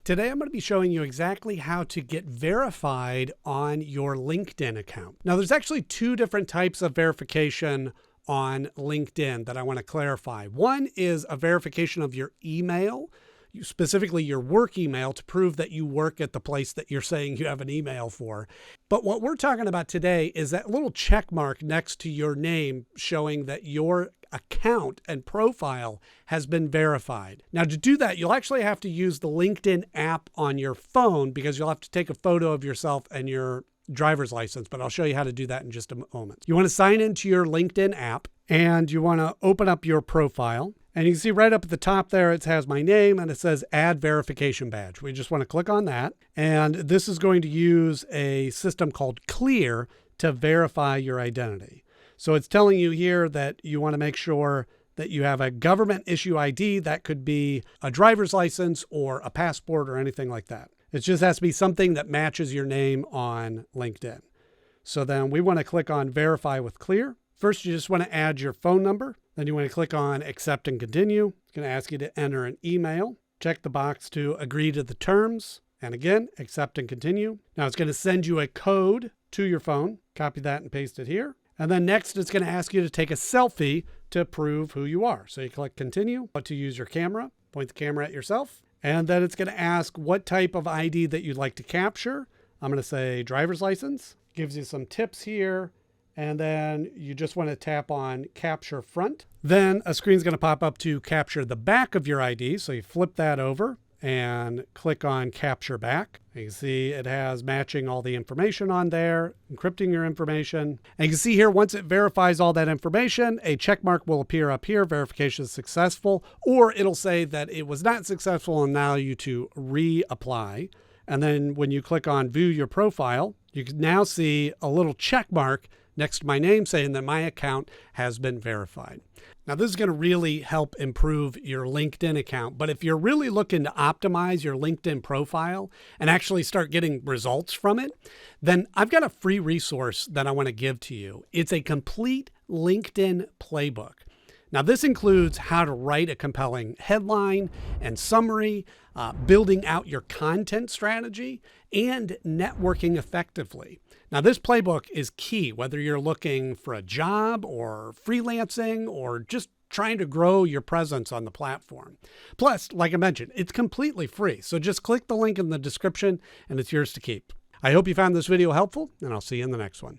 Today, I'm going to be showing you exactly how to get verified on your LinkedIn account. Now, there's actually two different types of verification on LinkedIn that I want to clarify. One is a verification of your email, specifically your work email, to prove that you work at the place that you're saying you have an email for. But what we're talking about today is that little check mark next to your name showing that your account and profile has been verified. Now, to do that, you'll actually have to use the LinkedIn app on your phone because you'll have to take a photo of yourself and your driver's license, but I'll show you how to do that in just a moment. You want to sign into your LinkedIn app and you want to open up your profile. And you can see right up at the top there, it has my name and it says add verification badge. We just want to click on that. And this is going to use a system called Clear to verify your identity. So it's telling you here that you want to make sure that you have a government issue ID. That could be a driver's license or a passport or anything like that. It just has to be something that matches your name on LinkedIn. So then we want to click on verify with Clear. First, you just want to add your phone number. Then you want to click on accept and continue. It's going to ask you to enter an email. Check the box to agree to the terms. And again, accept and continue. Now it's going to send you a code to your phone. Copy that and paste it here. And then next, it's going to ask you to take a selfie to prove who you are. So you click continue, to use your camera, point the camera at yourself. And then it's going to ask what type of ID that you'd like to capture. I'm going to say driver's license. Gives you some tips here. And then you just want to tap on capture front. Then a screen's going to pop up to capture the back of your ID. So you flip that over and click on capture back. You can see it has matching all the information on there, encrypting your information. And you can see here, once it verifies all that information, a check mark will appear up here, verification is successful, or it'll say that it was not successful and allow you to reapply. And then when you click on view your profile, you can now see a little check mark next to my name saying that my account has been verified. Now, this is going to really help improve your LinkedIn account. But if you're really looking to optimize your LinkedIn profile and actually start getting results from it, then I've got a free resource that I want to give to you. It's a complete LinkedIn playbook. Now, this includes how to write a compelling headline and summary, building out your content strategy, and networking effectively. Now, this playbook is key, whether you're looking for a job or freelancing or just trying to grow your presence on the platform. Plus, like I mentioned, it's completely free. So just click the link in the description and it's yours to keep. I hope you found this video helpful, and I'll see you in the next one.